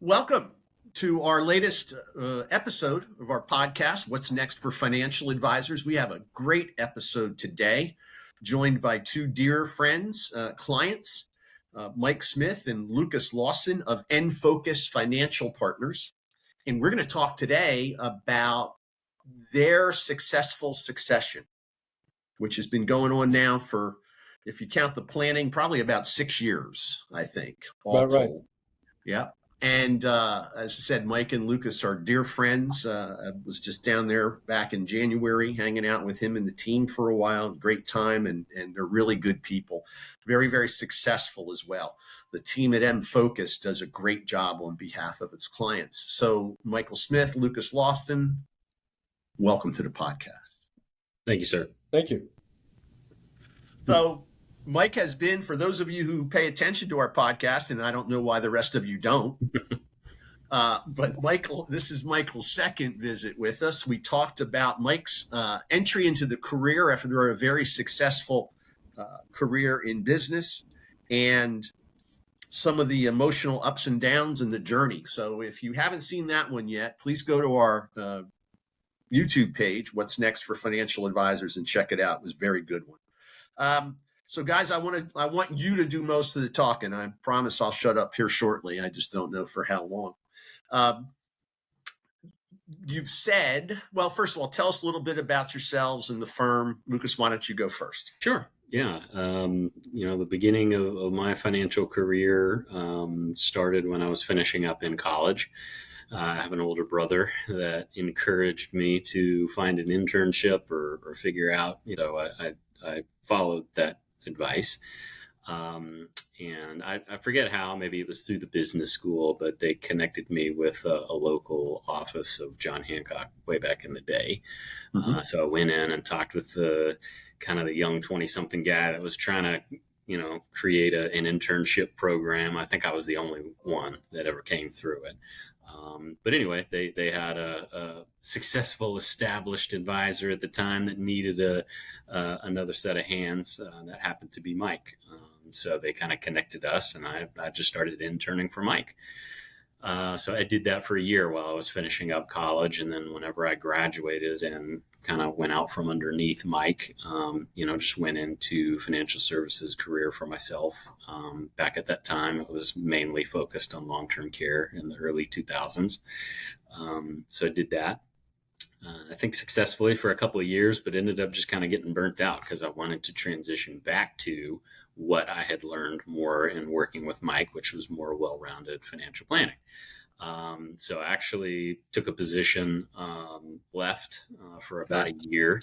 Welcome to our latest episode of our podcast, What's Next for Financial Advisors. We have a great episode today, joined by two dear friends, clients, Mike Smith and Lucas Lawson of NFocus Financial Partners. And we're going to talk today about their successful succession, which has been going on now for, if you count the planning, probably about 6 years, I think, all About right. told. Yeah. And as I said, Mike and Lucas are dear friends. I was just down there back in January, hanging out with him and the team for a while. Great time, and they're really good people. Very, very successful as well. The team at NFocus does a great job on behalf of its clients. So Michael Smith, Lucas Lawson, welcome to the podcast. Thank you, sir. Thank you. So Mike has been, for those of you who pay attention to our podcast, and I don't know why the rest of you don't, but Michael, this is Michael's second visit with us. We talked about Mike's entry into the career after a very successful career in business and some of the emotional ups and downs in the journey. So if you haven't seen that one yet, please go to our YouTube page, What's Next for Financial Advisors, and check it out. It was a very good one. So guys, I want you to do most of the talking. I promise I'll shut up here shortly. I just don't know for how long. You've said, well, first of all, tell us a little bit about yourselves and the firm. Lucas, why don't you go first? Sure. Yeah. The beginning of my financial career started when I was finishing up in college. I have an older brother that encouraged me to find an internship or figure out, I followed that advice. And I forget how, maybe it was through the business school, but they connected me with a local office of John Hancock way back in the day. Mm-hmm. So I went in and talked with the young 20-something guy that was trying to, create an internship program. I think I was the only one that ever came through it. But anyway, they had a successful, established advisor at the time that needed another set of hands. That happened to be Mike. So they kind of connected us, and I just started interning for Mike. So I did that for a year while I was finishing up college. And then whenever I graduated and kind of went out from underneath Mike, just went into financial services career for myself. Back at that time, it was mainly focused on long-term care in the early 2000s. So I did that. I think successfully for a couple of years, but ended up just kind of getting burnt out because I wanted to transition back to what I had learned more in working with Mike, which was more well-rounded financial planning. So I actually took a position, left for about a year,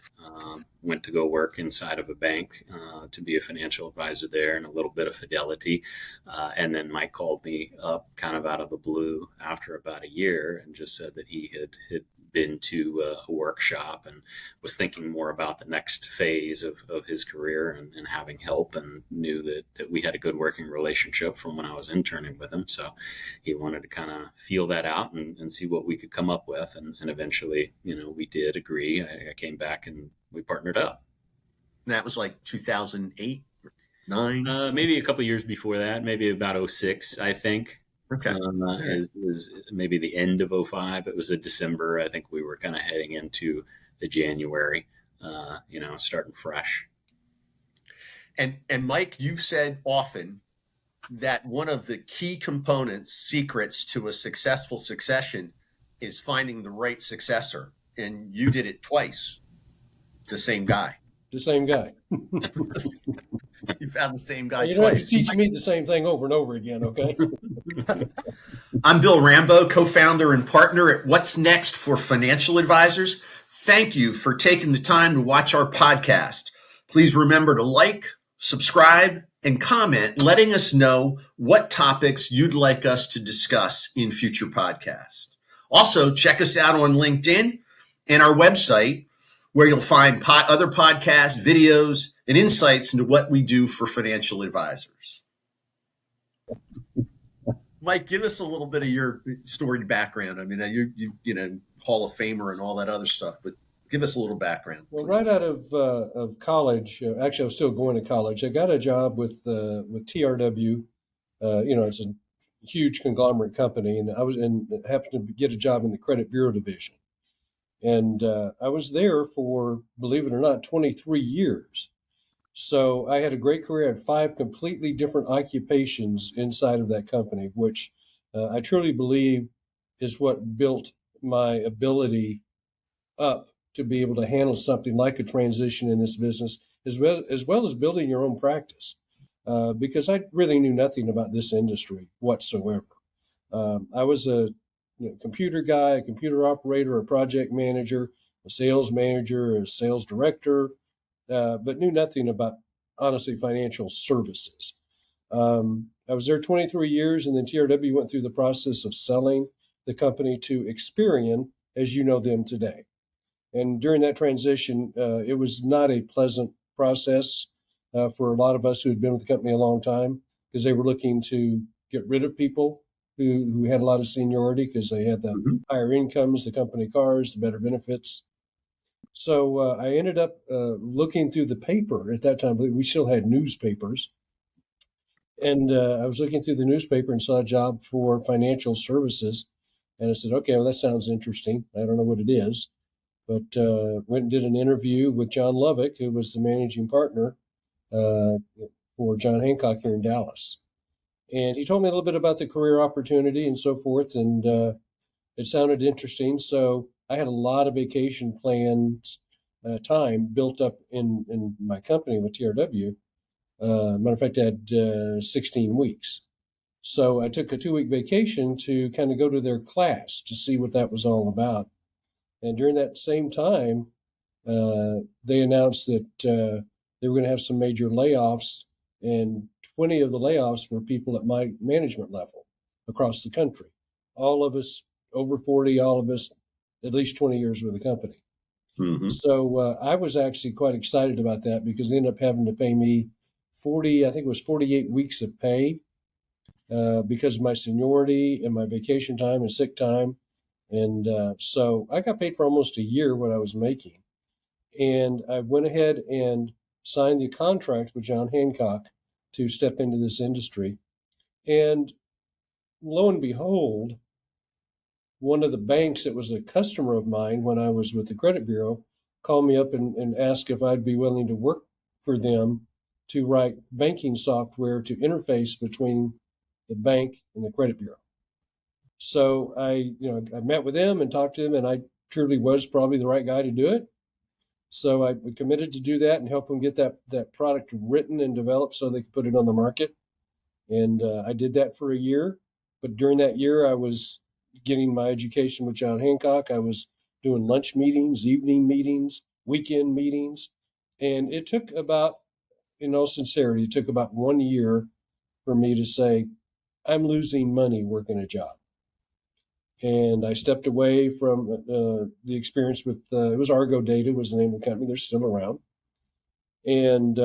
went to go work inside of a bank to be a financial advisor there and a little bit of Fidelity. And then Mike called me up kind of out of the blue after about a year and just said that he had been to a workshop and was thinking more about the next phase of his career and having help, and knew that we had a good working relationship from when I was interning with him. So he wanted to kind of feel that out and see what we could come up with. And eventually, we did agree. I came back and we partnered up. That was like 2008, 9? Maybe a couple of years before that, maybe about 2006, I think. Okay. Is maybe the end of 2005. It was a December. I think we were kind of heading into the January, starting fresh. And Mike, you've said often that one of the key components, secrets to a successful succession is finding the right successor. And you did it twice. The same guy. The same guy. You found the same guy you twice. Don't have to teach me the same thing over and over again, okay? I'm Bill Rambo, co-founder and partner at What's Next for Financial Advisors. Thank you for taking the time to watch our podcast. Please remember to like, subscribe, and comment, letting us know what topics you'd like us to discuss in future podcasts. Also, check us out on LinkedIn and our website, where you'll find other podcasts, videos, and insights into what we do for financial advisors. Mike, give us a little bit of your storied background. I mean, you Hall of Famer and all that other stuff, but give us a little background. Well, right out of college, actually, I was still going to college. I got a job with TRW. It's a huge conglomerate company, and happened to get a job in the credit bureau division. And I was there for, believe it or not, 23 years. So I had a great career. I had 5 completely different occupations inside of that company, which I truly believe is what built my ability up to be able to handle something like a transition in this business, as well as building your own practice. Because I really knew nothing about this industry whatsoever. I was a computer guy, a computer operator, a project manager, a sales manager, a sales director, but knew nothing about, honestly, financial services. I was there 23 years, and then TRW went through the process of selling the company to Experian, as you know them today. And during that transition, it was not a pleasant process for a lot of us who had been with the company a long time, because they were looking to get rid of people who had a lot of seniority because they had the higher incomes, the company cars, the better benefits. So I ended up looking through the paper at that time. We still had newspapers. And I was looking through the newspaper and saw a job for financial services. And I said, okay, well, that sounds interesting. I don't know what it is. But went and did an interview with John Lovick, who was the managing partner for John Hancock here in Dallas. And he told me a little bit about the career opportunity and so forth. And it sounded interesting. So I had a lot of vacation plans, time built up in my company with TRW. Matter of fact, I had 16 weeks. So I took a 2-week vacation to kind of go to their class to see what that was all about. And during that same time, they announced that they were going to have some major layoffs, and 20 of the layoffs were people at my management level across the country. All of us over 40, all of us at least 20 years with the company. Mm-hmm. So I was actually quite excited about that, because they ended up having to pay me 48 weeks of pay because of my seniority and my vacation time and sick time. And so I got paid for almost a year what I was making. And I went ahead and signed the contract with John Hancock to step into this industry. And lo and behold, one of the banks that was a customer of mine when I was with the credit bureau called me up and asked if I'd be willing to work for them to write banking software to interface between the bank and the credit bureau. So I met with them and talked to them, and I truly was probably the right guy to do it. So I committed to do that and help them get that product written and developed so they could put it on the market. And I did that for a year. But during that year, I was getting my education with John Hancock. I was doing lunch meetings, evening meetings, weekend meetings. And it took about, in all sincerity, it took about 1 year for me to say, I'm losing money working a job. And I stepped away from the experience with, it was Argo Data was the name of the company. They're still around. And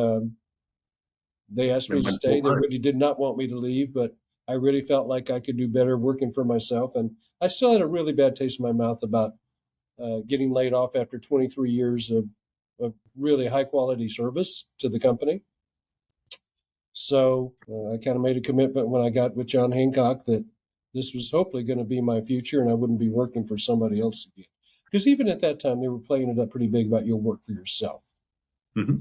they asked me to stay. They really did not want me to leave, but I really felt like I could do better working for myself. And I still had a really bad taste in my mouth about getting laid off after 23 years of really high quality service to the company. So I kind of made a commitment when I got with John Hancock that this was hopefully going to be my future, and I wouldn't be working for somebody else again. Because even at that time, they were playing it up pretty big about you'll work for yourself. Mm-hmm.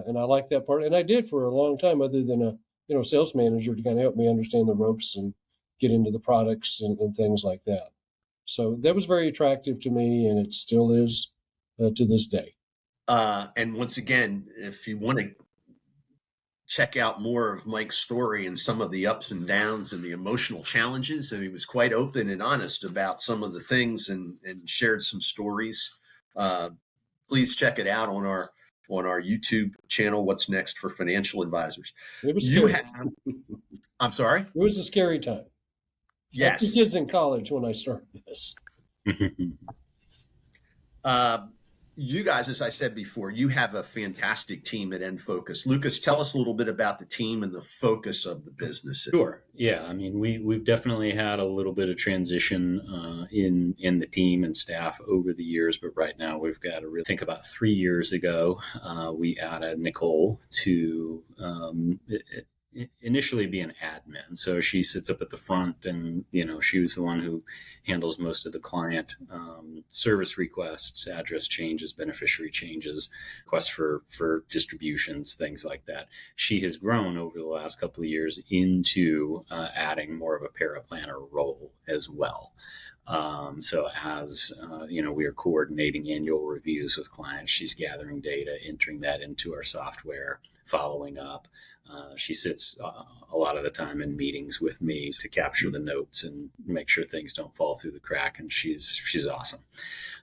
And I liked that part. And I did for a long time, other than a sales manager to kind of help me understand the ropes and get into the products and things like that. So that was very attractive to me, and it still is to this day. And once again, if you want to check out more of Mike's story and some of the ups and downs and the emotional challenges, and he was quite open and honest about some of the things and shared some stories. Please check it out on our YouTube channel, What's Next for Financial Advisors. It was scary. I'm sorry? It was a scary time. Yes. I had 2 kids in college when I started this. You guys, as I said before, you have a fantastic team at NFocus. Lucas, tell us a little bit about the team and the focus of the business. Sure. Yeah. I mean, we've definitely had a little bit of transition in the team and staff over the years, but right now we've got to really think about 3 years ago, we added Nicole to initially be an admin. So she sits up at the front, and she was the one who handles most of the client service requests, address changes, beneficiary changes, requests for distributions, things like that. She has grown over the last couple of years into adding more of a paraplanner role as well. So as we are coordinating annual reviews with clients, she's gathering data, entering that into our software, following up. She sits a lot of the time in meetings with me to capture the notes and make sure things don't fall through the crack. And she's awesome.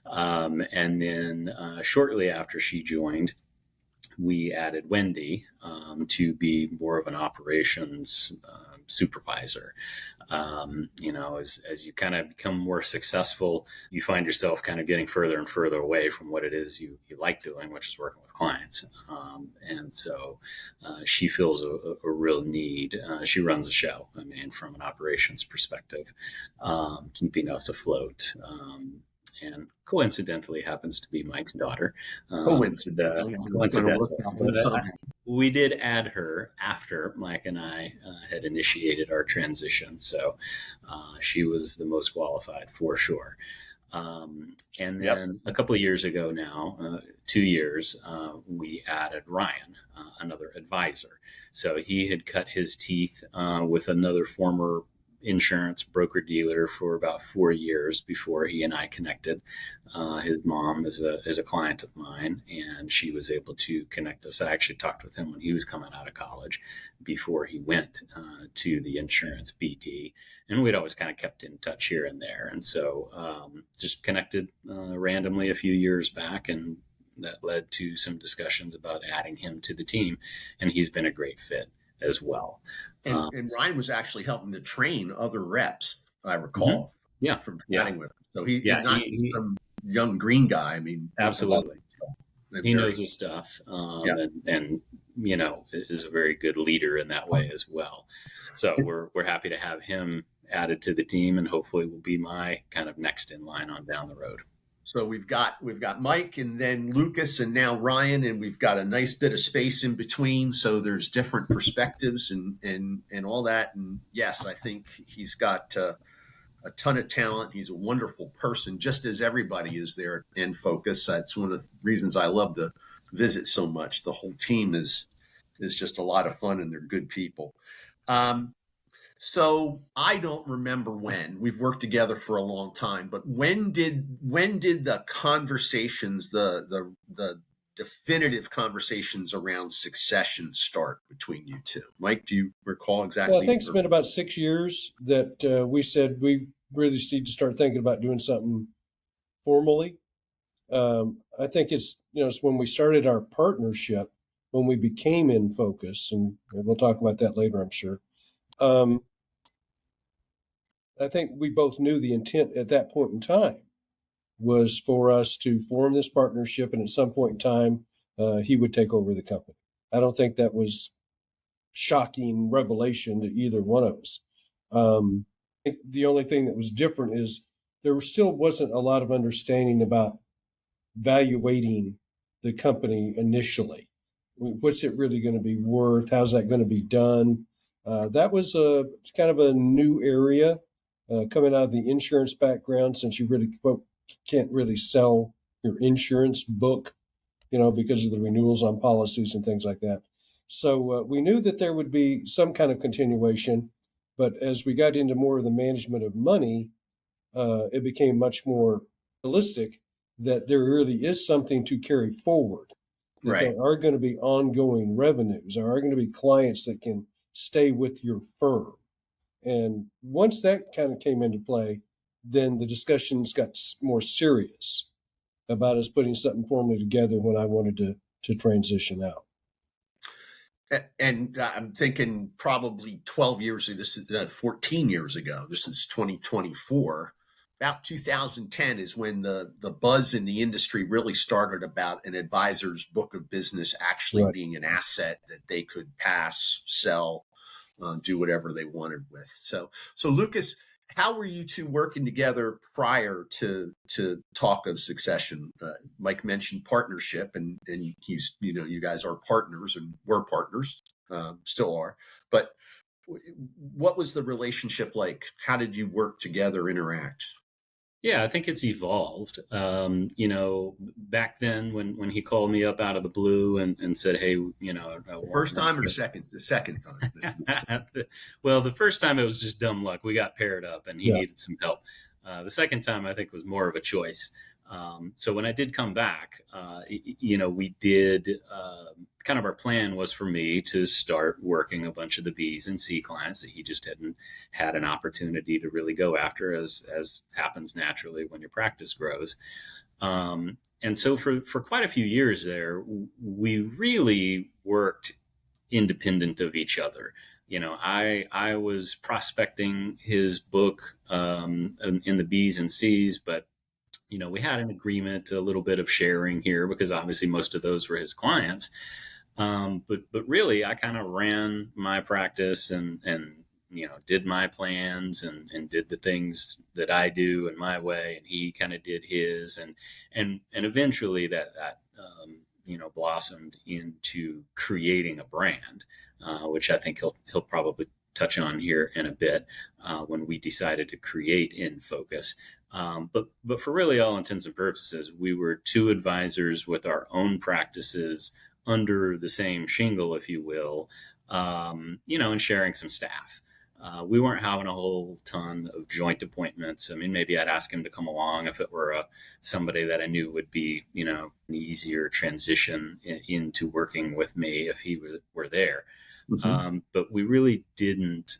And then shortly after she joined, we added Wendy to be more of an operations supervisor. As you kind of become more successful, you find yourself kind of getting further and further away from what it is you like doing, which is working with clients. And so she feels a real need. She runs a show, from an operations perspective, keeping us afloat. And coincidentally happens to be Mike's daughter. Coincidentally. We did add her after Mike and I had initiated our transition. So she was the most qualified for sure. And then a couple of years ago now, 2 years, we added Ryan, another advisor. So he had cut his teeth with another former insurance broker dealer for about 4 years before he and I connected. His mom is a client of mine, and she was able to connect us. I actually talked with him when he was coming out of college before he went to the insurance BD, and we'd always kind of kept in touch here and there. And so just connected randomly a few years back, and that led to some discussions about adding him to the team, and he's been a great fit as well. And Ryan was actually helping to train other reps, I recall. From chatting with him. So he's not some young green guy. Absolutely. He knows his stuff, and is a very good leader in that way as well. So we're happy to have him added to the team, and hopefully will be my kind of next in line on down the road. So we've got Mike, and then Lucas, and now Ryan, and we've got a nice bit of space in between. So there's different perspectives and all that. And yes, I think he's got a ton of talent. He's a wonderful person, just as everybody is there at NFocus. That's one of the reasons I love to visit so much. The whole team is just a lot of fun, and they're good people. So I don't remember when. We've worked together for a long time, but when did the conversations, the definitive conversations around succession start between you two? Mike, do you recall exactly? Well, I think it's been about 6 years that we said we really need to start thinking about doing something formally. I think it's when we started our partnership, when we became NFocus, and we'll talk about that later, I'm sure. I think we both knew the intent at that point in time was for us to form this partnership, and at some point in time, he would take over the company. I don't think that was shocking revelation to either one of us. I think the only thing that was different is there still wasn't a lot of understanding about valuating the company initially. What's it really going to be worth? How's that going to be done? That was kind of a new area coming out of the insurance background, since you really can't really sell your insurance book, because of the renewals on policies and things like that. So we knew that there would be some kind of continuation, but as we got into more of the management of money, it became much more realistic that there really is something to carry forward. That there are going to be ongoing revenues. There are going to be clients that can stay with your firm. And once that kind of came into play, then the discussions got more serious about us putting something formally together when I wanted to transition out. And I'm thinking probably 12 years ago, this is 14 years ago, this is 2024. About 2010 is when the buzz in the industry really started about an advisor's book of business actually being an asset that they could pass, sell, do whatever they wanted with. So Lucas, how were you two working together prior to talk of succession? Mike mentioned partnership, and he's, you guys are partners, and we're partners. still are. But what was the relationship like? How did you work together, interact? Yeah, I think it's evolved. Back then when he called me up out of the blue and said, "Hey, The first time or the second time? well, the first time it was just dumb luck. We got paired up, and he Yeah. needed some help. The second time, I think, was more of a choice. So when I did come back, we did kind of our plan was for me to start working a bunch of the B's and C clients that he just hadn't had an opportunity to really go after, as happens naturally when your practice grows. And so for quite a few years there, we really worked independent of each other. I was prospecting his book in the B's and C's, but we had an agreement, a little bit of sharing here because obviously most of those were his clients. But really, I kind of ran my practice and did my plans and did the things that I do in my way, and he kind of did his, and eventually that blossomed into creating a brand, which I think he'll probably touch on here in a bit when we decided to create NFocus. But for really all intents and purposes, we were two advisors with our own practices under the same shingle, if you will, and sharing some staff. We weren't having a whole ton of joint appointments. I mean, maybe I'd ask him to come along if it were somebody that I knew would be, an easier transition into working with me if he were there. Mm-hmm. But we really didn't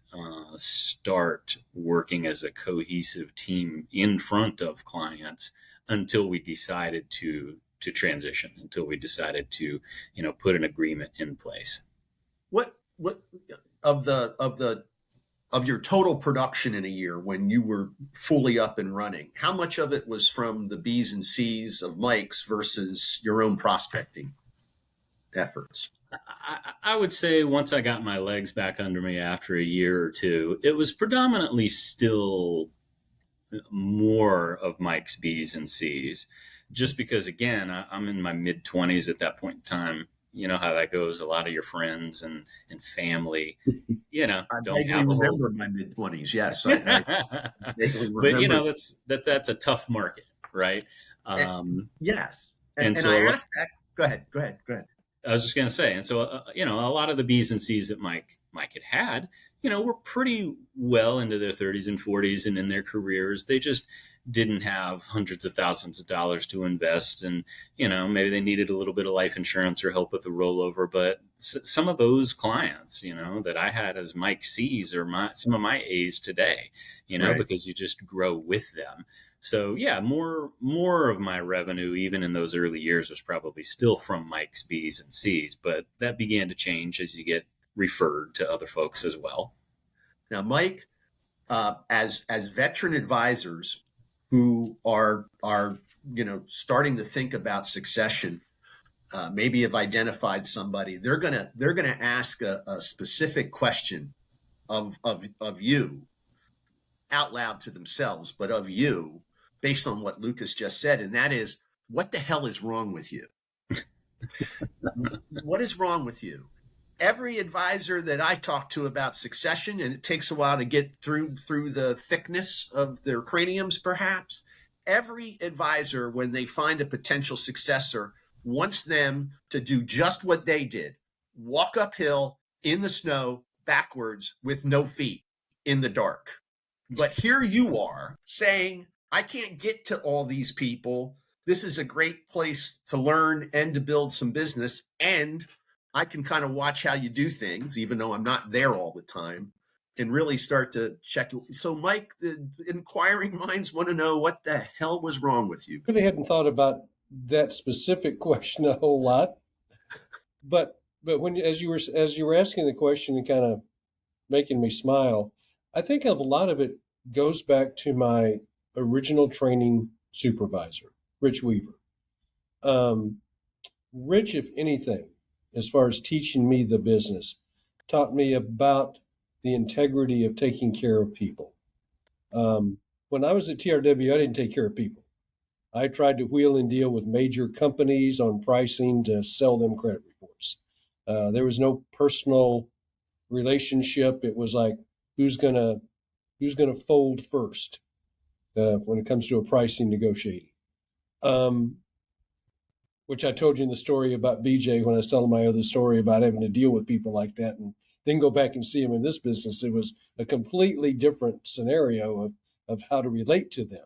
start working as a cohesive team in front of clients until we decided to transition, until we decided to, put an agreement in place. What of your total production in a year when you were fully up and running, how much of it was from the B's and C's of Mike's versus your own prospecting efforts? I would say once I got my legs back under me after a year or two, it was predominantly still more of Mike's B's and C's, just because, again, I'm in my mid-20s at that point in time. You know how that goes. A lot of your friends and family, I vaguely remember my mid-20s. Yes, I vaguely remember. But that's a tough market, right? Yes, and so I asked that. Go ahead. I was just going to say, and so a lot of the B's and C's that Mike had, were pretty well into their 30s and 40s and in their careers. They just didn't have hundreds of thousands of dollars to invest, and maybe they needed a little bit of life insurance or help with the rollover. But some of those clients, that I had as Mike C's or some of my A's today, right. Because you just grow with them. So yeah, more of my revenue, even in those early years, was probably still from Mike's B's and C's, but that began to change as you get referred to other folks as well. Now, Mike, as veteran advisors who are starting to think about succession, maybe have identified somebody, they're gonna ask a specific question of you out loud to themselves, but of you, based on what Lucas just said, and that is, what the hell is wrong with you? What is wrong with you? Every advisor that I talk to about succession, and it takes a while to get through the thickness of their craniums, perhaps, every advisor, when they find a potential successor, wants them to do just what they did: walk uphill in the snow backwards with no feet in the dark. But here you are saying, I can't get to all these people. This is a great place to learn and to build some business. And I can kind of watch how you do things, even though I'm not there all the time, and really start to check. So, Mike, the inquiring minds want to know what the hell was wrong with you. Really hadn't thought about that specific question a whole lot. But when as you were asking the question and kind of making me smile, I think a lot of it goes back to my original training supervisor, Rich Weaver. Rich, if anything, as far as teaching me the business, taught me about the integrity of taking care of people. When I was at TRW, I didn't take care of people. I tried to wheel and deal with major companies on pricing to sell them credit reports. There was no personal relationship. It was like who's gonna fold first when it comes to a pricing negotiating. Um, which I told you in the story about BJ when I was telling my other story about having to deal with people like that, and then go back and see them in this business. It was a completely different scenario of how to relate to them.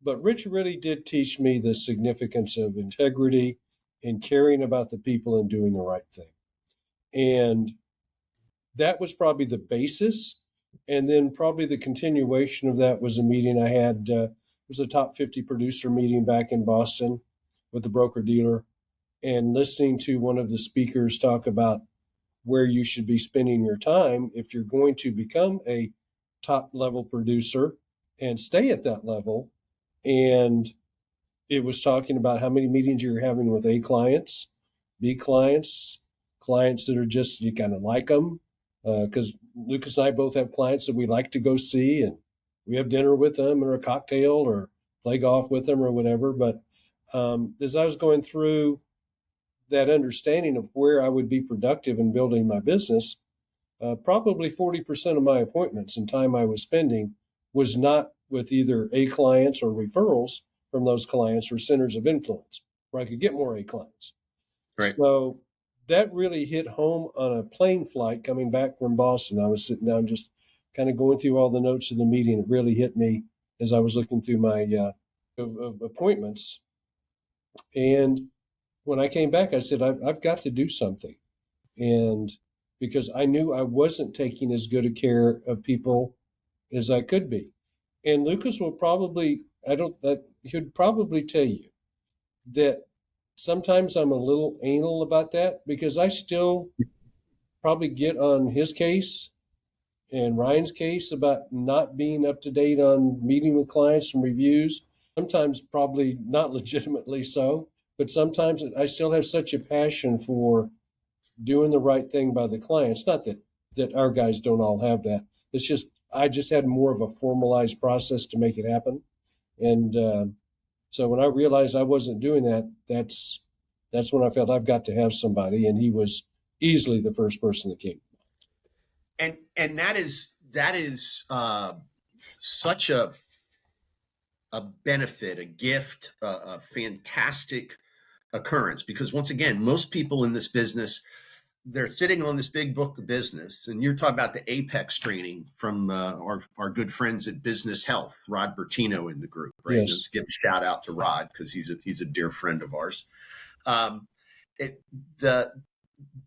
But Rich really did teach me the significance of integrity and caring about the people and doing the right thing. And that was probably the basis. And then probably the continuation of that was a meeting I had. It was a top 50 producer meeting back in Boston with the broker dealer, and listening to one of the speakers talk about where you should be spending your time if you're going to become a top level producer and stay at that level. And it was talking about how many meetings you're having with A clients, B clients, clients that are just, you kind of like them. Because Lucas and I both have clients that we like to go see, and we have dinner with them or a cocktail or play golf with them or whatever. But as I was going through that understanding of where I would be productive in building my business, probably 40% of my appointments and time I was spending was not with either A clients or referrals from those clients or centers of influence where I could get more A clients. Right. So that really hit home on a plane flight coming back from Boston. I was sitting down just kind of going through all the notes of the meeting. It really hit me as I was looking through my of appointments. And when I came back, I said, I've got to do something. And because I knew I wasn't taking as good a care of people as I could be. And Lucas will probably, he'd probably tell you that sometimes I'm a little anal about that because I still probably get on his case and Ryan's case about not being up to date on meeting with clients and reviews. Sometimes probably not legitimately so, but sometimes I still have such a passion for doing the right thing by the clients. Not that our guys don't all have that. It's just I just had more of a formalized process to make it happen. And so when I realized I wasn't doing that, that's when I felt I've got to have somebody, and he was easily the first person that came. And that is such a benefit, a gift, a fantastic occurrence, because once again, most people in this business, they're sitting on this big book of business, and you're talking about the Apex training from our good friends at Business Health, Rod Bertino in the group, right? Yes. Let's give a shout out to Rod because he's a dear friend of ours.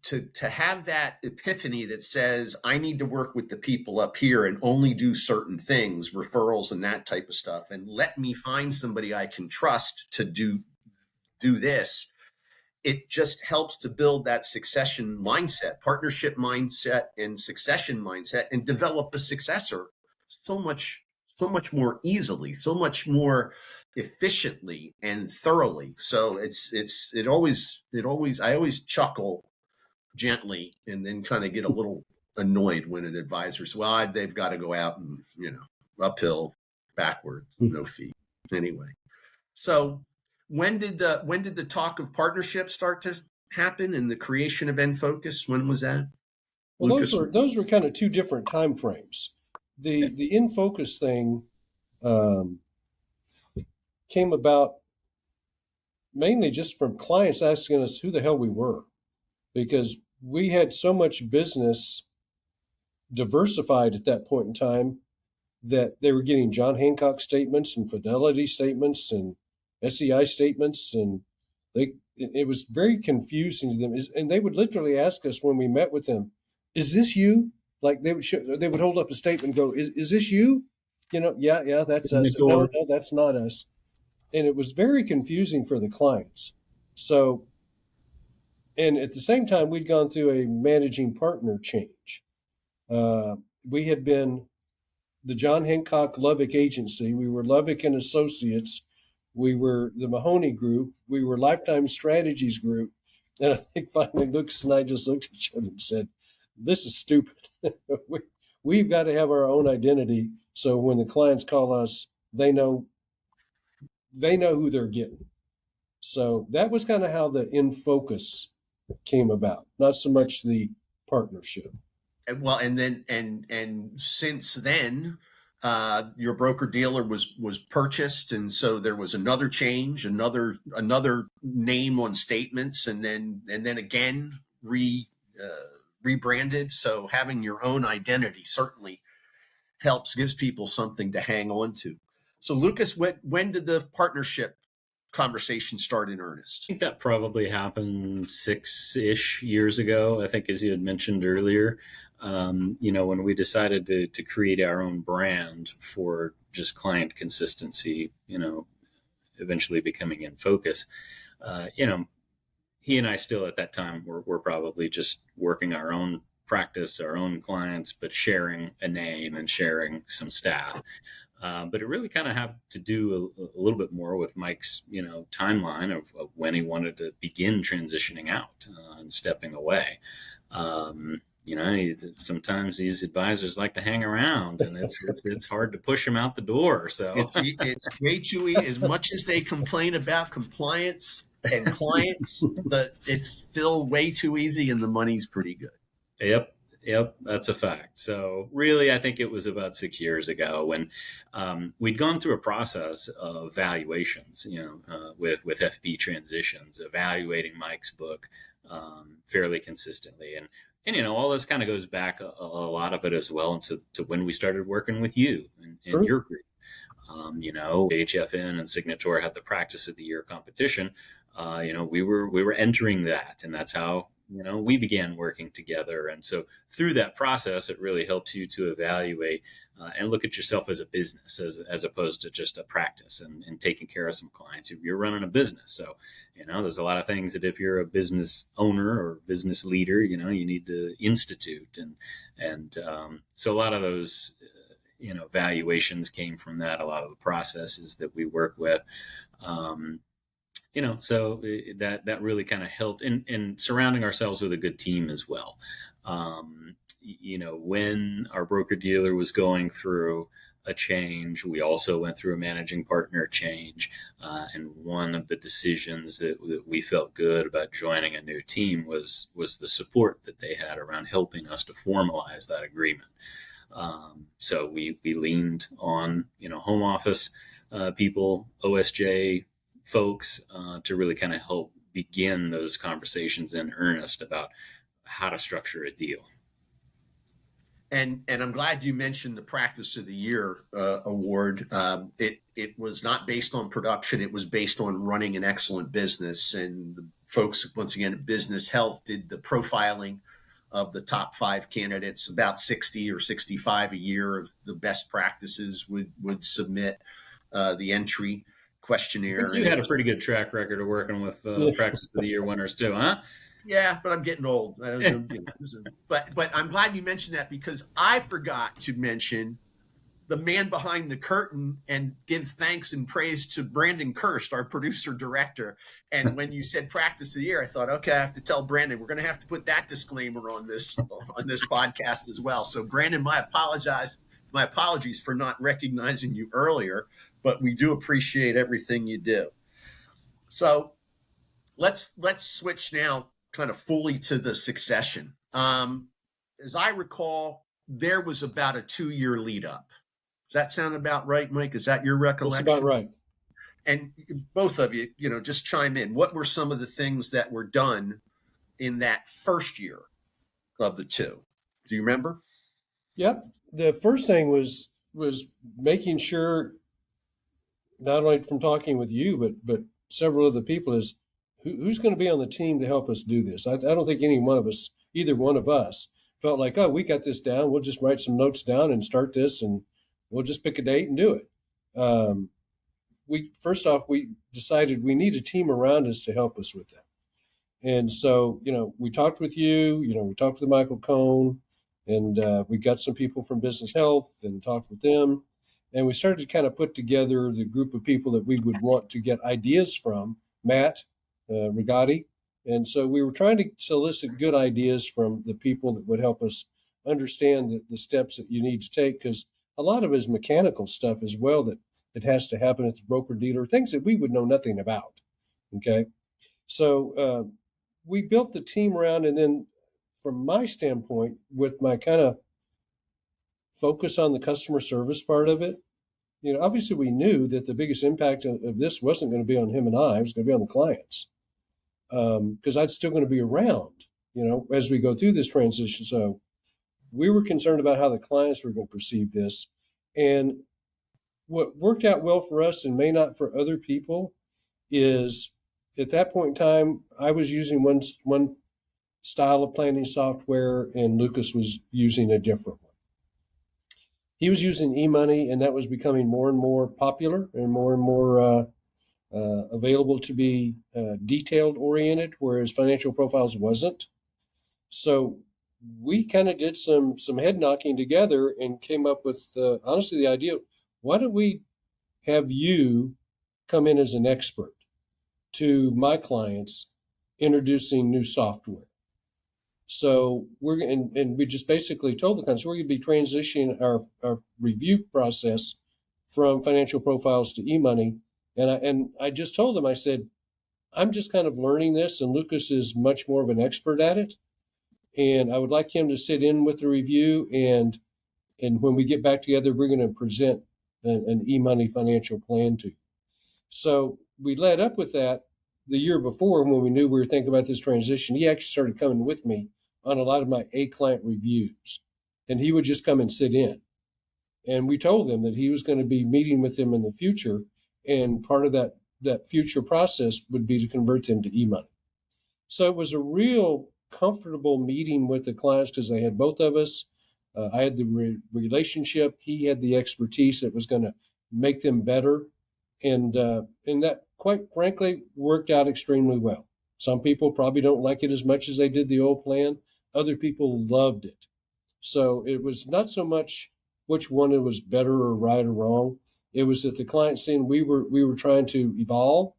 To have that epiphany that says I need to work with the people up here and only do certain things, referrals and that type of stuff, and let me find somebody I can trust to do this. It just helps to build that succession mindset, partnership mindset, and succession mindset, and develop a successor so much more easily, so much more efficiently and thoroughly. So I always chuckle gently and then kind of get a little annoyed when an advisor's, well, they've got to go out and, uphill, backwards, no feet. Anyway. So when did the talk of partnership start to happen and the creation of NFocus? When was that? Well, Lucas? those were kind of two different time frames. The NFocus thing came about mainly just from clients asking us who the hell we were, because we had so much business diversified at that point in time that they were getting John Hancock statements and Fidelity statements and SEI statements, and it was very confusing to them. And they would literally ask us when we met with them, "Is this you?" Like they would hold up a statement and go, "Is this you?" Yeah, that's us. No, that's not us. And it was very confusing for the clients. So, and at the same time, we'd gone through a managing partner change. We had been the John Hancock Lovick Agency. We were Lovick and Associates. We were the Mahoney Group. We were Lifetime Strategies Group. And I think finally Lucas and I just looked at each other and said, "This is stupid. We've got to have our own identity. So when the clients call us, they know who they're getting." So that was kind of how the NFocus came about, not so much the partnership. Well, and then and since then, your broker dealer was purchased, and so there was another change, another name on statements, and then again rebranded. So having your own identity certainly helps, gives people something to hang on to. So Lucas, when did the partnership conversation start in earnest? I think that probably happened 6-ish years ago. I think, as you had mentioned earlier, when we decided to create our own brand for just client consistency, eventually becoming NFocus, he and I still at that time were probably just working our own practice, our own clients, but sharing a name and sharing some staff. But it really kind of had to do a little bit more with Mike's, timeline of when he wanted to begin transitioning out and stepping away. Sometimes these advisors like to hang around, and it's hard to push them out the door. So it's way too easy. As much as they complain about compliance and clients, it's still way too easy, and the money's pretty good. Yep, that's a fact. So really, I think it was about 6 years ago when we'd gone through a process of valuations, with FP transitions, evaluating Mike's book fairly consistently. And all this kind of goes back a lot of it as well into when we started working with you and your group. HFN and Signature had the Practice of the Year competition. We were entering that, and that's how we began working together. And so through that process, it really helps you to evaluate and look at yourself as a business, as opposed to just a practice and taking care of some clients. You're running a business. So, there's a lot of things that if you're a business owner or business leader, you need to institute. And so a lot of those, valuations came from that, a lot of the processes that we work with. So that really kind of helped in surrounding ourselves with a good team as well. When our broker dealer was going through a change, we also went through a managing partner change. And one of the decisions that we felt good about joining a new team was the support that they had around helping us to formalize that agreement. So we leaned on, home office people, OSJ folks, to really kind of help begin those conversations in earnest about how to structure a deal. And I'm glad you mentioned the Practice of the Year award. It was not based on production; it was based on running an excellent business. And the folks, once again, at Business Health did the profiling of the top 5 candidates. About 60 or 65 a year of the best practices would submit the entry questionnaire. I think you had a pretty good track record of working with Practice of the Year winners too, huh? Yeah, but I'm getting old. I don't know, but I'm glad you mentioned that, because I forgot to mention the man behind the curtain and give thanks and praise to Brandon Kirst, our producer director. And when you said Practice of the Year, I thought, okay, I have to tell Brandon we're going to have to put that disclaimer on this podcast as well. So Brandon, my apologies for not recognizing you earlier, but we do appreciate everything you do. So let's switch now kind of fully to the succession. As I recall, there was about a 2-year lead up. Does that sound about right, Mike? Is that your recollection? That's about right. And both of you, just chime in. What were some of the things that were done in that first year of the 2? Do you remember? Yep. The first thing was making sure, not only from talking with you, but several other people, is who's going to be on the team to help us do this. I don't think either one of us felt like, oh, we got this down. We'll just write some notes down and start this, and we'll just pick a date and do it. First off, we decided we need a team around us to help us with that. And so, we talked with you, we talked with Michael Cohn, and we got some people from Business Health and talked with them. And we started to kind of put together the group of people that we would want to get ideas from, Matt Rigotti. And so we were trying to solicit good ideas from the people that would help us understand the steps that you need to take, because a lot of it is mechanical stuff as well that has to happen at the broker dealer, things that we would know nothing about. Okay. So we built the team around, and then from my standpoint, with my kind of focus on the customer service part of it, obviously we knew that the biggest impact of this wasn't going to be on him and I, it was going to be on the clients. Because I'd still going to be around, as we go through this transition. So we were concerned about how the clients were going to perceive this. And what worked out well for us and may not for other people is at that point in time, I was using one style of planning software and Lucas was using a different one. He was using eMoney, and that was becoming more and more popular and more available to be detailed oriented, whereas Financial Profiles wasn't. So we kind of did some head knocking together and came up with honestly the idea: why don't we have you come in as an expert to my clients introducing new software? So and we just basically told the clients we're going to be transitioning our review process from Financial Profiles to eMoney. And I just told them, I said, I'm just kind of learning this, and Lucas is much more of an expert at it. And I would like him to sit in with the review, and when we get back together, we're going to present an eMoney financial plan to you. So we led up with that the year before when we knew we were thinking about this transition. He actually started coming with me on a lot of my client reviews, and he would just come and sit in. And we told them that he was going to be meeting with them in the future, and part of that future process would be to convert them to eMoney. So it was a real comfortable meeting with the clients because they had both of us. I had the relationship. He had the expertise that was going to make them better. And that, quite frankly, worked out extremely well. Some people probably don't like it as much as they did the old plan. Other people loved it. So it was not so much which one it was better or right or wrong. It was that the client seeing we were trying to evolve,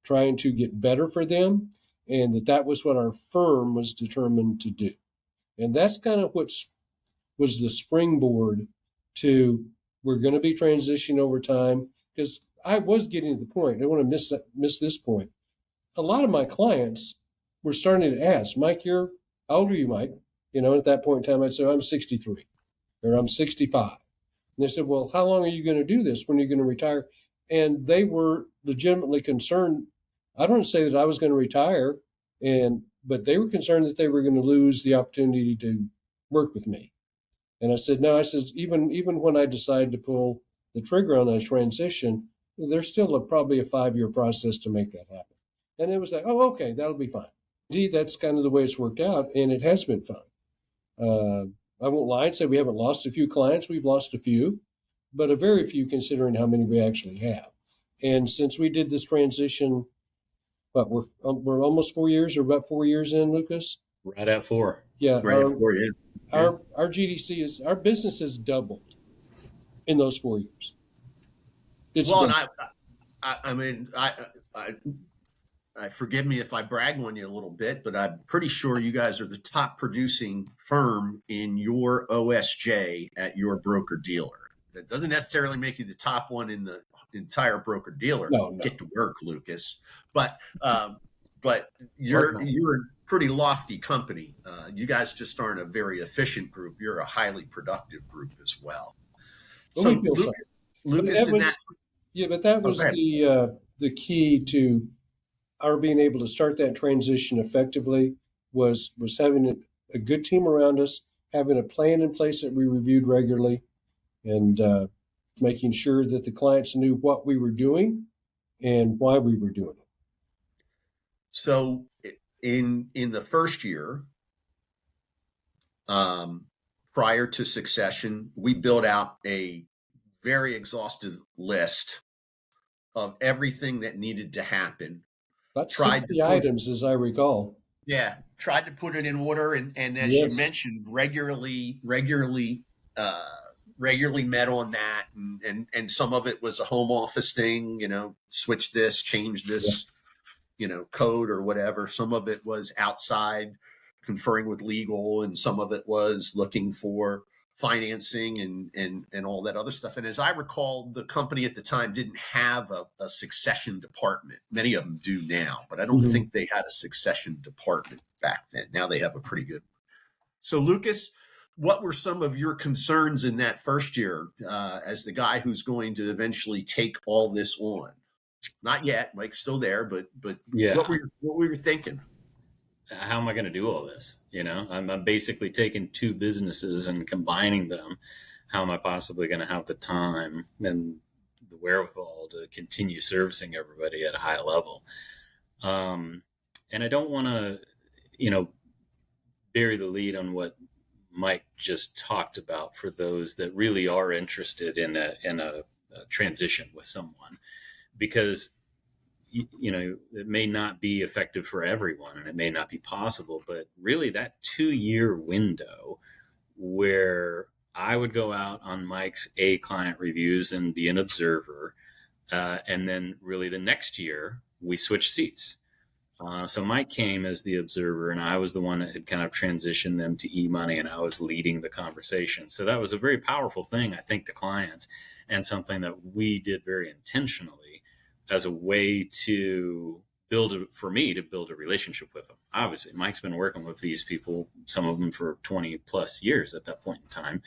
trying to get better for them, and that was what our firm was determined to do. And that's kind of what was the springboard to we're going to be transitioning over time. Because I was getting to the point, I don't want to miss this point. A lot of my clients were starting to ask, Mike, how old are you, Mike? At that point in time, I'd say, I'm 63 or I'm 65. And they said, well, how long are you going to do this? When are you going to retire? And they were legitimately concerned. I don't say that I was going to retire, but they were concerned that they were going to lose the opportunity to work with me. And I said, no, even when I decide to pull the trigger on a transition, there's still probably a 5-year process to make that happen. And it was like, oh, okay, that'll be fine. Indeed, that's kind of the way it's worked out, and it has been fine. I won't lie and say we haven't lost a few clients. We've lost a few, but a very few considering how many we actually have. And since we did this transition, we're almost 4 years or about 4 years in, Lucas? Right at 4. Yeah. Right at 4, yeah. Our GDC our business has doubled in those 4 years. And I mean, I forgive me if I brag on you a little bit, but I'm pretty sure you guys are the top producing firm in your OSJ at your broker dealer. That doesn't necessarily make you the top one in the entire broker dealer. No. Get to work, Lucas. But you're a pretty lofty company. You guys just aren't a very efficient group. You're a highly productive group as well. So Lucas, but that was the key to our being able to start that transition effectively was having a good team around us, having a plan in place that we reviewed regularly, and making sure that the clients knew what we were doing and why we were doing it. So in the first year, prior to succession, we built out a very exhaustive list of everything that needed to happen. About 60 items, as I recall. Yeah, tried to put it in order, and as you mentioned, regularly met on that, and some of it was a home office thing, switch this, change this, code or whatever. Some of it was outside conferring with legal, and some of it was looking for financing and all that other stuff. And as I recall, the company at the time didn't have a succession department. Many of them do now, but I don't think they had a succession department back then. Now they have a pretty good. So Lucas, what were some of your concerns in that first year as the guy who's going to eventually take all this on? Not yet, Mike's still there, but Yeah. what were you thinking? How am I going to do all this? I'm basically taking two businesses and combining them. How am I possibly going to have the time and the wherewithal to continue servicing everybody at a high level? And I don't want to, bury the lead on what Mike just talked about for those that really are interested in a transition with someone, because it may not be effective for everyone and it may not be possible, but really that 2-year window where I would go out on Mike's client reviews and be an observer. And then really the next year we switched seats. So Mike came as the observer and I was the one that had kind of transitioned them to e-money, and I was leading the conversation. So that was a very powerful thing, I think, to clients, and something that we did very intentionally as a way to build a relationship with them. Obviously, Mike's been working with these people, some of them for 20 plus years at that point in time.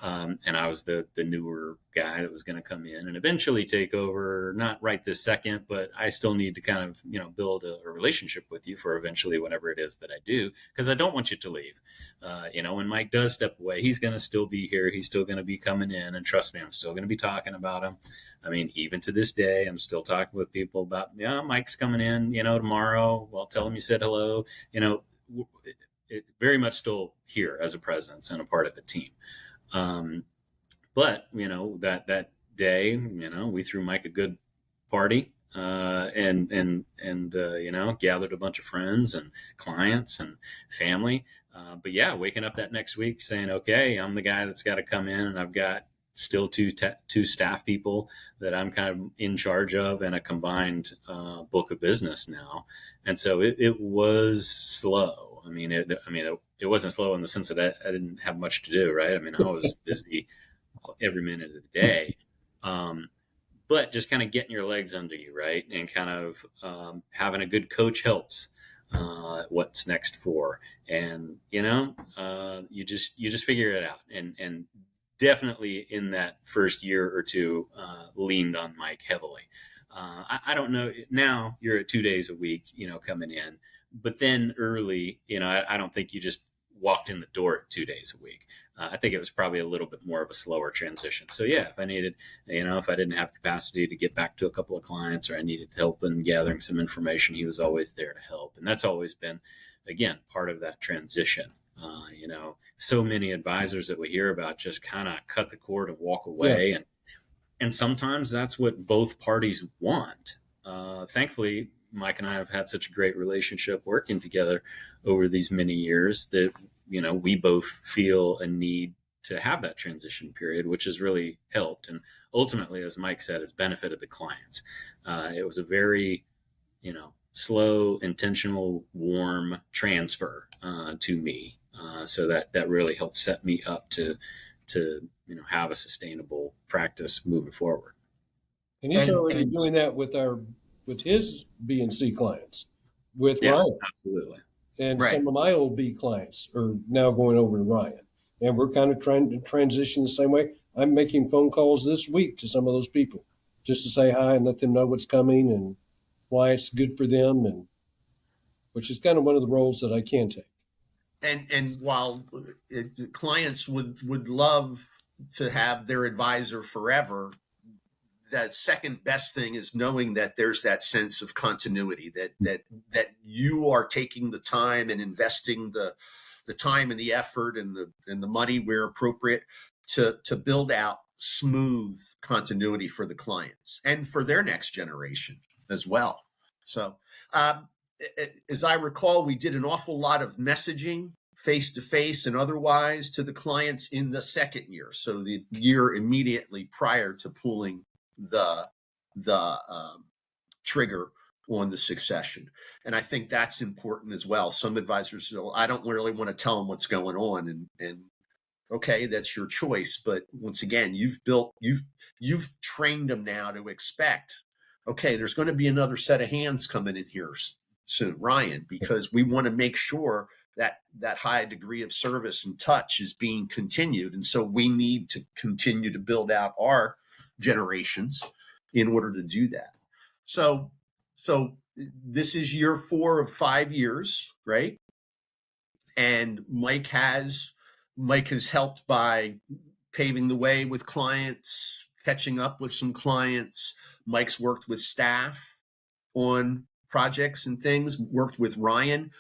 And I was the newer guy that was going to come in and eventually take over, not right this second, but I still need to kind of, build a relationship with you for eventually whatever it is that I do, because I don't want you to leave. When Mike does step away, he's going to still be here. He's still going to be coming in, and trust me, I'm still going to be talking about him. I mean, even to this day, I'm still talking with people about, Mike's coming in, tomorrow. Well, tell him you said hello. It very much still here as a presence and a part of the team. But that day, we threw Mike a good party, and gathered a bunch of friends and clients and family. But yeah, waking up that next week saying, okay, I'm the guy that's got to come in, and I've got still two staff people that I'm kind of in charge of, and a combined book of business now. And so it was slow. It wasn't slow in the sense that I didn't have much to do, right? I mean, I was busy every minute of the day. But just kind of getting your legs under you, right? And kind of having a good coach helps. What's next for, and you just figure it out, and definitely in that first year or two leaned on Mike heavily. I don't know, now you're at 2 days a week, coming in, but then early, I don't think you just walked in the door at 2 days a week. I think it was probably a little bit more of a slower transition. So yeah, if I needed, if I didn't have capacity to get back to a couple of clients, or I needed help in gathering some information, he was always there to help. And that's always been, again, part of that transition. So many advisors that we hear about just kind of cut the cord and walk away. Yeah. And sometimes that's what both parties want. Thankfully, Mike and I have had such a great relationship working together over these many years that, we both feel a need to have that transition period, which has really helped. And ultimately, as Mike said, has benefited the clients. It was a very, slow, intentional, warm transfer to me. So that really helped set me up to have a sustainable practice moving forward. And he's already doing that with his B and C clients, with Ryan. Absolutely. And right. Some of my old B clients are now going over to Ryan. And we're kind of trying to transition the same way. I'm making phone calls this week to some of those people just to say hi and let them know what's coming and why it's good for them, and which is kind of one of the roles that I can take. And while clients would love to have their advisor forever, that second best thing is knowing that there's that sense of continuity, that you are taking the time and investing the time and the effort and the money where appropriate to build out smooth continuity for the clients and for their next generation as well. So as I recall, we did an awful lot of messaging face-to-face and otherwise to the clients in the second year. So the year immediately prior to pulling the trigger on the succession. And I think that's important as well. Some advisors say, I don't really want to tell them what's going on. And okay, that's your choice. But once again, you've trained them now to expect, okay, there's going to be another set of hands coming in here soon, Ryan, because we want to make sure that high degree of service and touch is being continued. And so we need to continue to build out our generations in order to do that. So this is year 4 of 5 years, right? And Mike has helped by paving the way with clients, catching up with some clients. Mike's worked with staff on projects and things, worked with Ryan,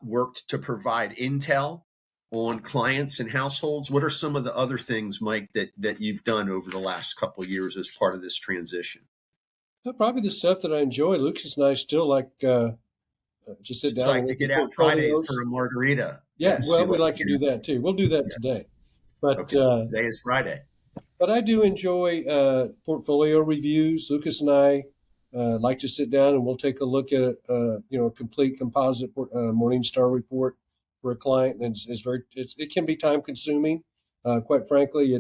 worked to provide intel on clients and households. What are some of the other things, Mike, that you've done over the last couple of years as part of this transition? Probably the stuff that I enjoy. Lucas and I still like just sit It's down and like to look at get out Fridays portfolios. for a margarita. Yeah, Yes, well, you we like to to do that too. We'll do that yeah. today. But Okay, today is Friday. but I do enjoy portfolio reviews. Lucas and I like to sit down and we'll take a look at a complete composite Morningstar report for a client, and it can be time consuming. Quite frankly,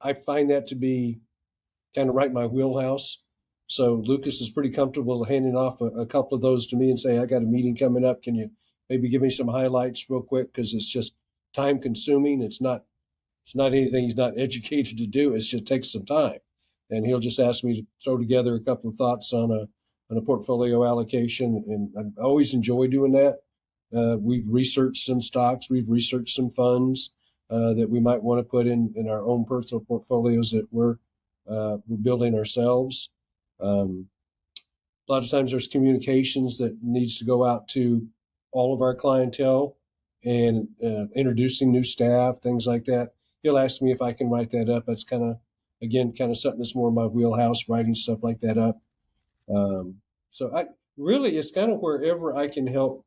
I find that to be kind of right in my wheelhouse. So Lucas is pretty comfortable handing off a couple of those to me and say, I got a meeting coming up. Can you maybe give me some highlights real quick? Because it's just time consuming. It's not anything he's not educated to do. It just takes some time. And he'll just ask me to throw together a couple of thoughts on a portfolio allocation. And I always enjoy doing that. We've researched some stocks. We've researched some funds that we might want to put in our own personal portfolios that we're building ourselves. A lot of times there's communications that needs to go out to all of our clientele and introducing new staff, things like that. He'll ask me if I can write that up. That's kind of something that's more in my wheelhouse, writing stuff like that up. So it's kind of wherever I can help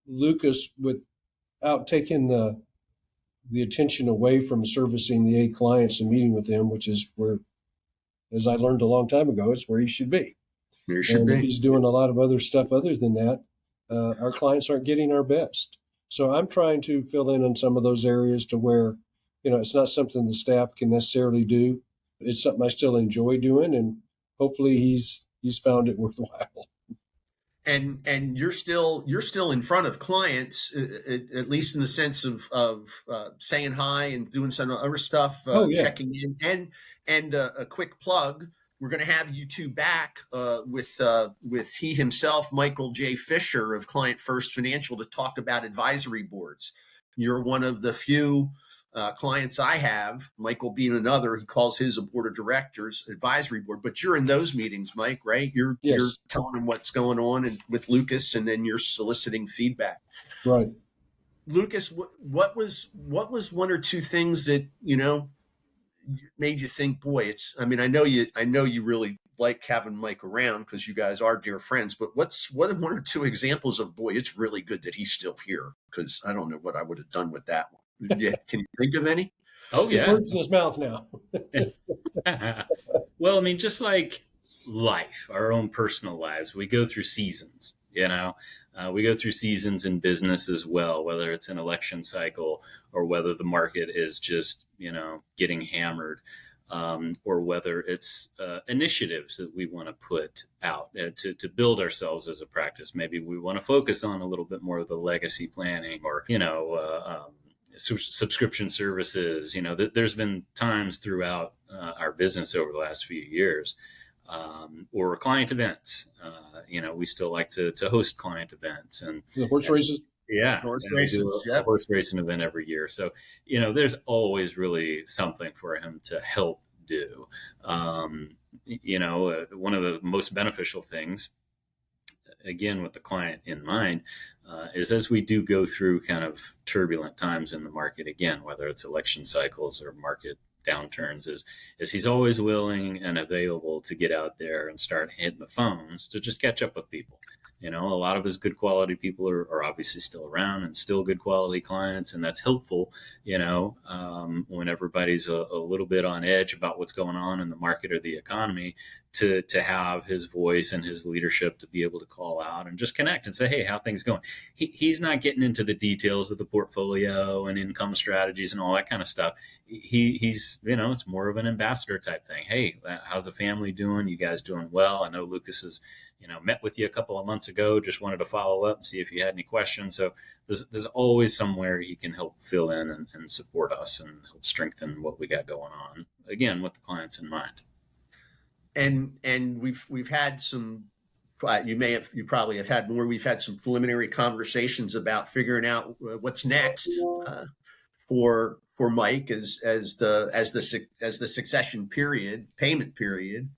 Lucas without taking the attention away from servicing the A clients and meeting with them, which is where, as I learned a long time ago, it's where he should be. There should And be. if he's doing a lot of other stuff other than that, our clients aren't getting our best. So I'm trying to fill in on some of those areas to where, it's not something the staff can necessarily do. It's something I still enjoy doing, and hopefully he's found it worthwhile. And you're still in front of clients, at least in the sense of saying hi and doing some other stuff, checking in, and a quick plug. We're going to have you two back with he himself, Michael J. Fisher of Client First Financial, to talk about advisory boards. You're one of the few clients I have, Michael being another. He calls his a board of directors advisory board, but you're in those meetings, Mike, right? You're telling them what's going on and with Lucas, and then you're soliciting feedback. Right. Lucas, what was one or two things that made you think, boy, I know you really like having Mike around because you guys are dear friends, but what are one or two examples of, boy, it's really good that he's still here, because I don't know what I would have done with that one. Yeah, can you think of any? Oh yeah, words in his mouth now. Well, I mean, just like life, our own personal lives, we go through seasons. We go through seasons in business as well, whether it's an election cycle or whether the market is just getting hammered, or whether it's initiatives that we want to put out to build ourselves as a practice. Maybe we want to focus on a little bit more of the legacy planning, or subscription services. There's been times throughout our business over the last few years, or client events. We still like to host client events and the horse races. Yeah, horse and races. we do a horse racing event every year. So there's always really something for him to help do. One of the most beneficial things, again, with the client in mind, is as we do go through kind of turbulent times in the market, again, whether it's election cycles or market downturns, is he's always willing and available to get out there and start hitting the phones to just catch up with people. A lot of his good quality people are obviously still around and still good quality clients, and that's helpful, when everybody's a little bit on edge about what's going on in the market or the economy, to have his voice and his leadership to be able to call out and just connect and say, hey, how things going? He's not getting into the details of the portfolio and income strategies and all that kind of stuff. He's, it's more of an ambassador type thing. Hey, how's the family doing? You guys doing well? I know Lucas has, met with you a couple of months ago. Just wanted to follow up and see if you had any questions. So there's always somewhere he can help fill in and support us and help strengthen what we got going on. Again, with the clients in mind. And we've had some. You probably have had more. We've had some preliminary conversations about figuring out what's next for Mike as the succession payment period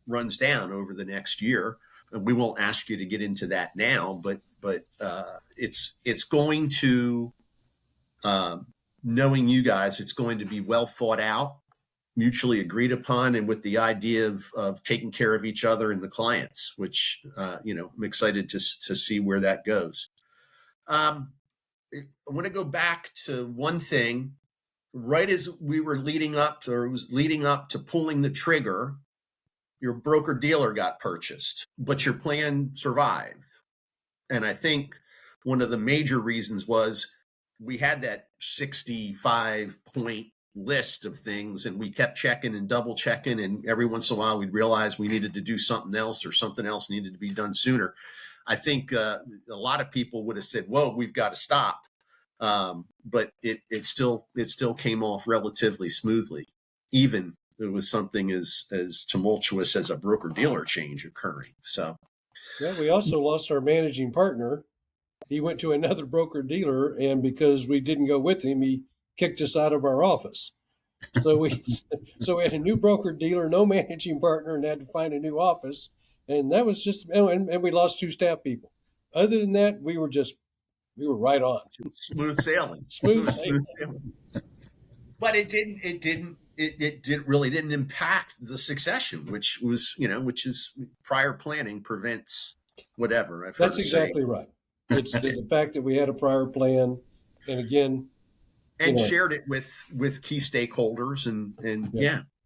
runs down over the next year. And we won't ask you to get into that now, but it's going to, knowing you guys, it's going to be well thought out, mutually agreed upon, and with the idea of taking care of each other and the clients, which, I'm excited to see where that goes. I want to go back to one thing. Right as we were leading up to pulling the trigger, your broker dealer got purchased, but your plan survived. And I think one of the major reasons was we had that 65-point list of things, and we kept checking and double checking, and every once in a while we'd realize we needed to do something else, or something else needed to be done sooner. I think a lot of people would have said, whoa, we've got to stop. But it still came off relatively smoothly, even it was something as tumultuous as a broker dealer change occurring. So yeah, we also lost our managing partner. He went to another broker dealer, and because we didn't go with him, he kicked us out of our office. So we had a new broker dealer, no managing partner, and had to find a new office. And that was just, and we lost 2 staff people. Other than that, we were right on. Smooth sailing. Smooth sailing. But it really didn't impact the succession, which is prior planning prevents whatever. That's exactly right. It's the fact that we had a prior plan, and again, shared it with key stakeholders and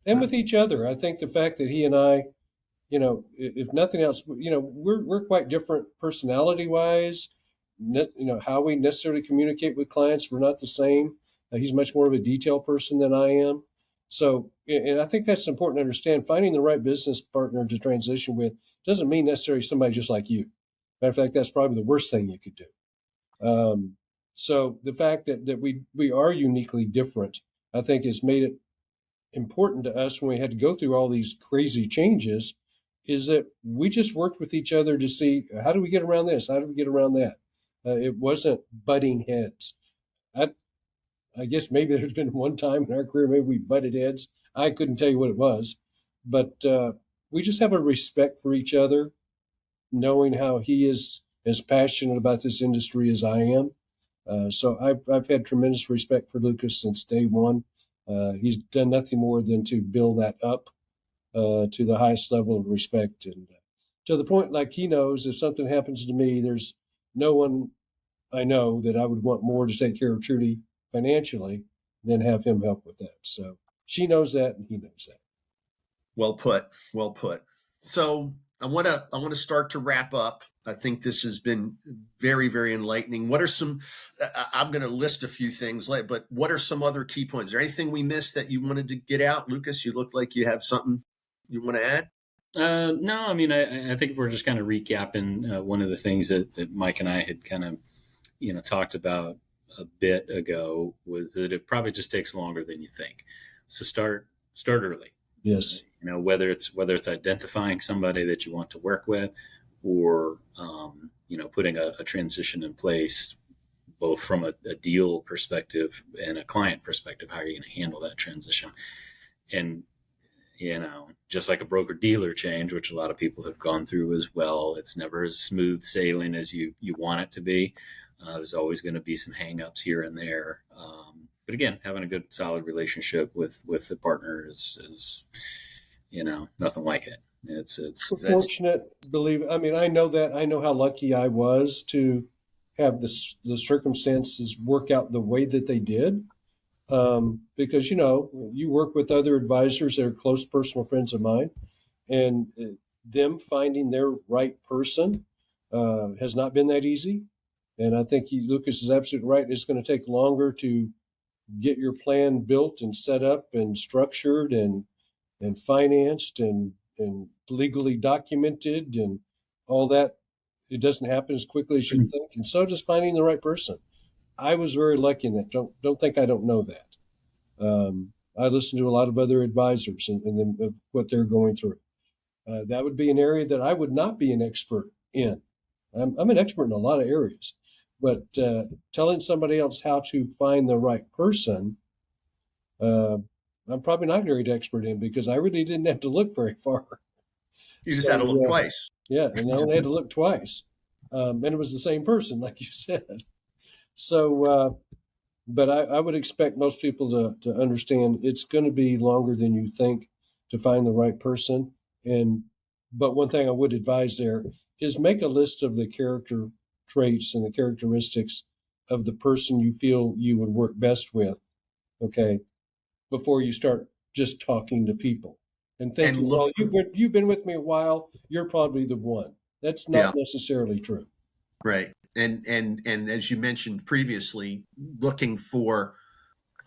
and with each other. I think the fact that he and I, if nothing else, we're quite different personality wise. How we necessarily communicate with clients, we're not the same. He's much more of a detail person than I am. So, and I think that's important to understand. Finding the right business partner to transition with doesn't mean necessarily somebody just like you. Matter of fact, that's probably the worst thing you could do. So the fact that we are uniquely different, I think, has made it important to us when we had to go through all these crazy changes, is that we just worked with each other to see, how do we get around this? How do we get around that? It wasn't butting heads. I guess maybe there's been one time in our career maybe we butted heads. I couldn't tell you what it was, but we just have a respect for each other, knowing how he is as passionate about this industry as I am. So I've had tremendous respect for Lucas since day one. He's done nothing more than to build that up to the highest level of respect, and to the point, like, he knows if something happens to me, there's no one I know that I would want more to take care of Trudy financially than have him help with that. So she knows that, and he knows that. Well put. So I want to start to wrap up. I think this has been very, very enlightening. What are some, I'm going to list a few things later, but what are some other key points? Is there anything we missed that you wanted to get out? Lucas, you look like you have something you want to add? No, I mean, I think we're just kind of recapping one of the things that Mike and I had kind of, talked about a bit ago, was that it probably just takes longer than you think. So start early. Yes. Whether it's identifying somebody that you want to work with, or putting a transition in place, both from a deal perspective and a client perspective. How are you going to handle that transition? And just like a broker dealer change, which a lot of people have gone through as well, it's never as smooth sailing as you want it to be. There's always going to be some hangups here and there. But again, having a good, solid relationship with the partner is nothing like it. It's fortunate. I know how lucky I was to have the circumstances work out the way that they did. Because, you work with other advisors that are close personal friends of mine, and them finding their right person has not been that easy. And I think Lucas is absolutely right. It's going to take longer to get your plan built and set up and structured and financed and legally documented and all that. It doesn't happen as quickly as you think, and so does finding the right person. I was very lucky in that. Don't think I don't know that. I listen to a lot of other advisors and of what they're going through. That would be an area that I would not be an expert in. I'm an expert in a lot of areas, but telling somebody else how to find the right person, I'm probably not very expert in, because I really didn't have to look very far. You just had to look twice. Yeah, and I only had to look twice, and it was the same person, like you said. So, but I would expect most people to understand it's going to be longer than you think to find the right person. But one thing I would advise there is make a list of the character traits and the characteristics of the person you feel you would work best with, okay, before you start just talking to people and thinking, well, you've been with me a while, you're probably the one. That's not necessarily true. Right. And as you mentioned previously, looking for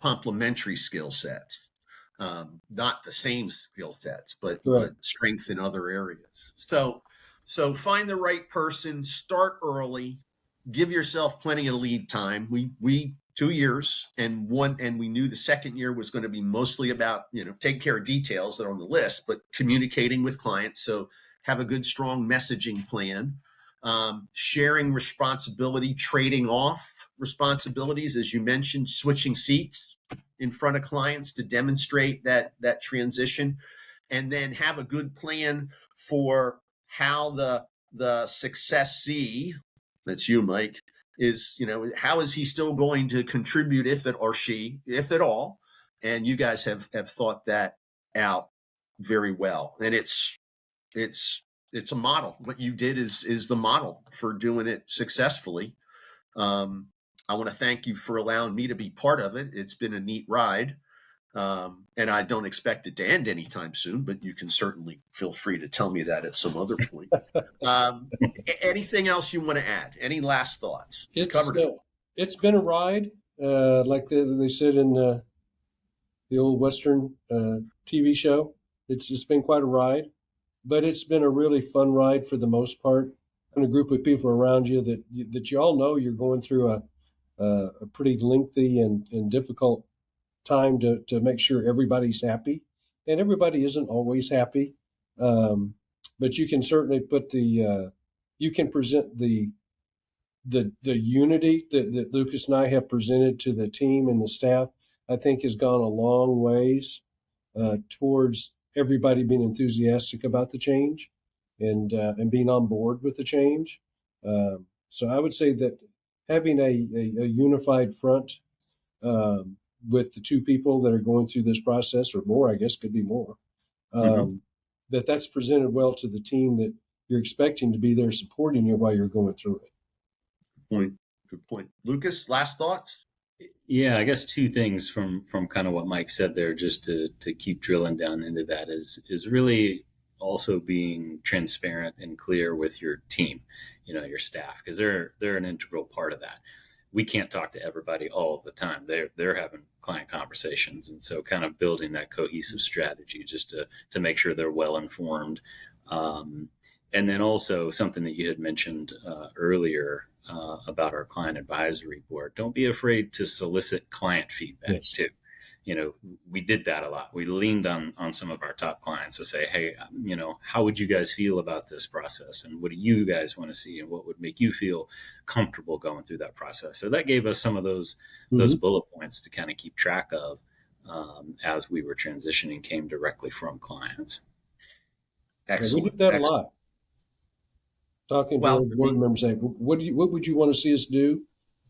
complementary skill sets, not the same skill sets, but strength in other areas. So find the right person, start early, give yourself plenty of lead time. We 2 years and we knew the second year was going to be mostly about, take care of details that are on the list, but communicating with clients. So have a good, strong messaging plan. Sharing responsibility, trading off responsibilities, as you mentioned, switching seats in front of clients to demonstrate that transition, and then have a good plan for how the successee, that's you, Mike, is, how is he still going to contribute, if at all, and you guys have thought that out very well, and it's a model. What you did is the model for doing it successfully. I want to thank you for allowing me to be part of it. It's been a neat ride. And I don't expect it to end anytime soon, but you can certainly feel free to tell me that at some other point. Anything else you want to add? Any last thoughts? It's been a ride. Like they said in the old Western TV show, it's been quite a ride. But it's been a really fun ride for the most part. And a group of people around you that you all know you're going through a pretty lengthy and difficult time to make sure everybody's happy. And everybody isn't always happy. But you can certainly you can present the unity that Lucas and I have presented to the team and the staff, I think has gone a long ways towards everybody being enthusiastic about the change and being on board with the change. So I would say that having a unified front with the two people that are going through this process, or more, I guess could be more, that's presented well to the team that you're expecting to be there supporting you while you're going through it. Good point. Lucas, last thoughts? Yeah, I guess two things from kind of what Mike said there, just to keep drilling down into that, is really also being transparent and clear with your team, your staff, because they're an integral part of that. We can't talk to everybody all the time. They're having client conversations, and so kind of building that cohesive strategy just to make sure they're well informed. And then also something that you had mentioned earlier about our client advisory board. Don't be afraid to solicit client feedback too. We did that a lot. We leaned on some of our top clients to say, hey, how would you guys feel about this process? And what do you guys want to see? And what would make you feel comfortable going through that process? So that gave us some of those bullet points to kind of keep track of as we were transitioning, came directly from clients. Excellent. We did that a lot. Talking to our board members, saying, what would you want to see us do?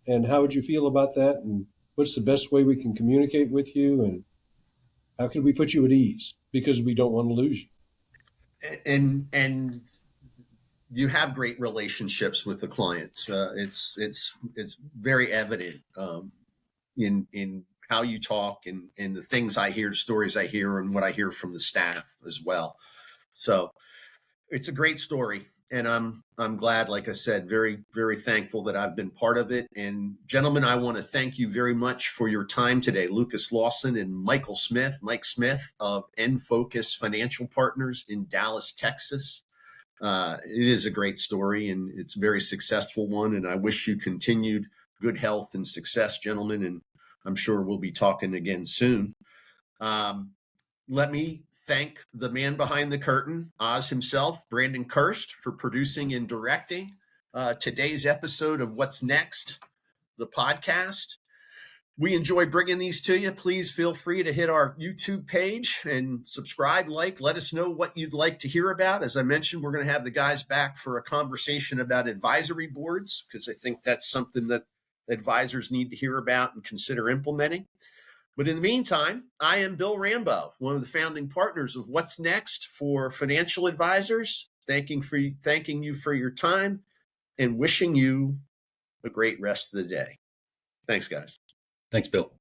And how would you feel about that? And what's the best way we can communicate with you? And how can we put you at ease? Because we don't want to lose you. And you have great relationships with the clients. It's very evident in how you talk and the things I hear, stories I hear, and what I hear from the staff as well. So it's a great story. And I'm glad, like I said, very, very thankful that I've been part of it. And gentlemen, I want to thank you very much for your time today. Lucas Lawson and Mike Smith of NFocus Financial Partners in Dallas, Texas. It is a great story, and it's a very successful one. And I wish you continued good health and success, gentlemen. And I'm sure we'll be talking again soon. Let me thank the man behind the curtain, Oz himself, Brandon Kirst, for producing and directing today's episode of What's Next, the podcast. We enjoy bringing these to you. Please feel free to hit our YouTube page and subscribe, let us know what you'd like to hear about. As I mentioned, we're going to have the guys back for a conversation about advisory boards, because I think that's something that advisors need to hear about and consider implementing. But in the meantime, I am Bill Rambo, one of the founding partners of What's Next for Financial Advisors, thanking you for your time and wishing you a great rest of the day. Thanks, guys. Thanks, Bill.